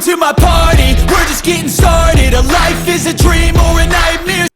to my party, we're just getting started. A life is a dream or a nightmare.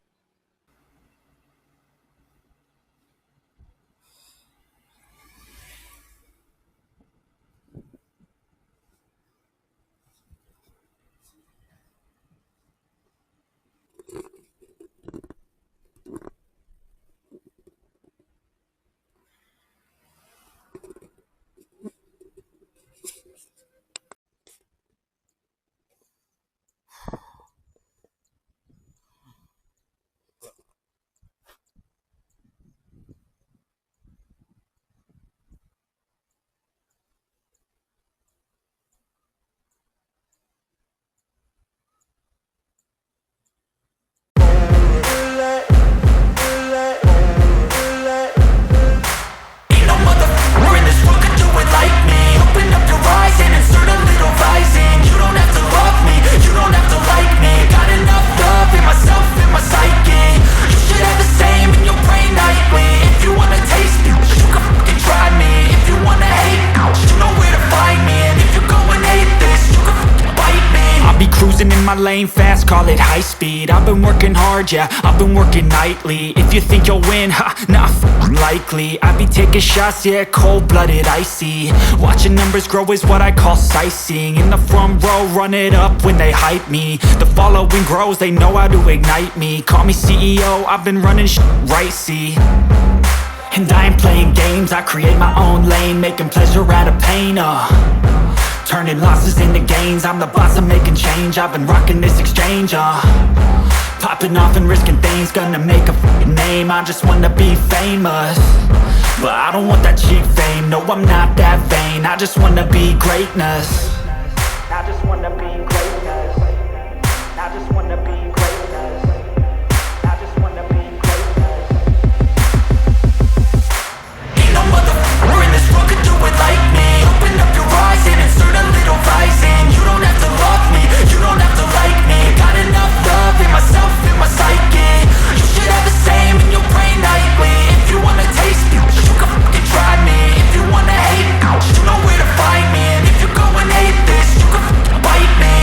In my lane fast, call it high speed. I've been working hard, yeah, I've been working nightly. If you think you'll win, ha, nah, likely. I be taking shots, yeah, cold-blooded, icy. Watching numbers grow is what I call sightseeing. In the front row, run it up when they hype me. The following grows, they know how to ignite me. Call me CEO, I've been running right, see. And I ain't playing games, I create my own lane, making pleasure out of pain, turning losses into gains, I'm the boss, I'm making change. I've been rocking this exchange, popping off and risking things, gonna make a name. I just wanna be famous, but I don't want that cheap fame. No, I'm not that vain, I just wanna be greatness. I just wanna be greatness. I just wanna be greatness. I just wanna be greatness. Ain't no motherfucker in this world could do it like me. Open up your eyes and insert a little rising. You don't have to love me, you don't have to like me. Got enough love in myself, in my psyche. You should have the same in your brain nightly. If you wanna taste me, you can fucking try me. If you wanna hate me, you know where to find me. And if you're going hate this, you can fucking bite me.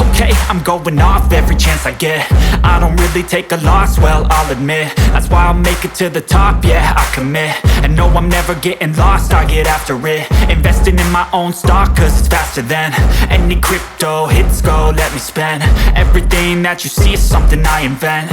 Okay, I'm going off every chance I get. I don't really take a loss, well, I'll admit. That's why I'll make it to the top, yeah, I commit. And no, I'm never getting lost, I get after it. Investing in my own stock, cause it's faster than any crypto hits go, let me spend. Everything that you see is something I invent,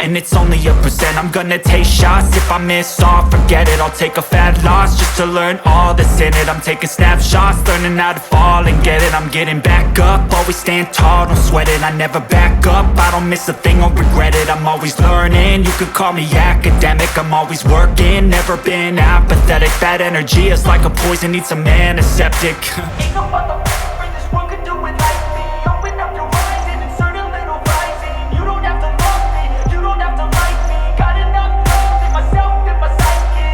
and it's only a percent. I'm gonna take shots, if I miss all, forget it. I'll take a fat loss just to learn all that's in it. I'm taking snapshots, learning how to fall and get it. I'm getting back up, always stand tall, don't sweat it. I never back up, I don't miss a thing or regret it. I'm always learning, you could call me academic. I'm always working, never been apathetic. Bad energy is like a poison, needs some antiseptic. Ain't no motherfucker in this world could do it like me. Open up your eyes and insert a little rising. You don't have to love me, you don't have to like me. Got enough love in myself, in my psyche.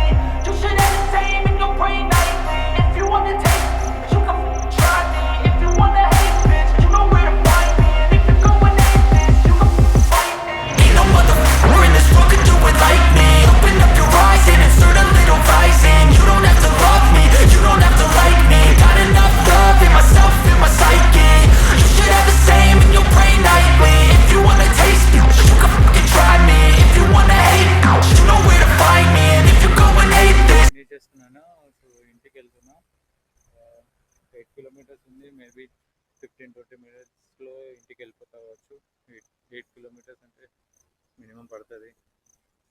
You should have the same in your brain nightly. If you wanna taste me, you can fucking try me. If you wanna hate bitch, you know where to find me. And if you're going hate this, you can fucking fight me. Ain't no motherfucker in this world could do it like me. Open up your eyes and insert a little rising. You don't have to love me, you don't have to like me. Got enough love in myself, in my psyche. You should have the same in your brain nightly. If you wanna taste me, you can fucking try me. If you wanna hate, you know where to find me. And if you're going hate this. చేస్తున్నాను so ఇంటికి వెళ్తున్నా 8 kilometres ఉంది maybe 15-20 మినిట్స్లో ఇంటికి వెళ్ళిపోతావచ్చు 8 kilometres అంటే minimum పడుతుంది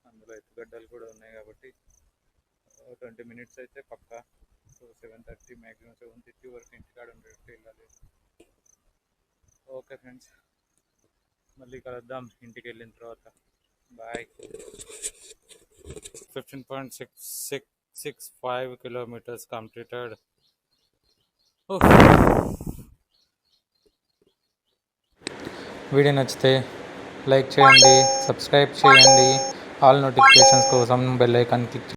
అందులో ఎత్తుగడ్డలు కూడా ఉన్నాయి కాబట్టి 20 మినిట్స్ అయితే పక్కా సో 7:30 మ్యాక్సిమం 7:50 వరకు ఇంటికాడ ఉండేట్టు వెళ్ళాలి ఓకే ఫ్రెండ్స్ మళ్ళీ కలుద్దాం ఇంటికి వెళ్ళిన తర్వాత బాయ్ 15.65 kilometers completed. వీడియో నచ్చితే లైక్ చేయండి సబ్స్క్రైబ్ చేయండి ఆల్ నోటిఫికేషన్స్ కోసం బెల్ ఐకాన్ క్లిక్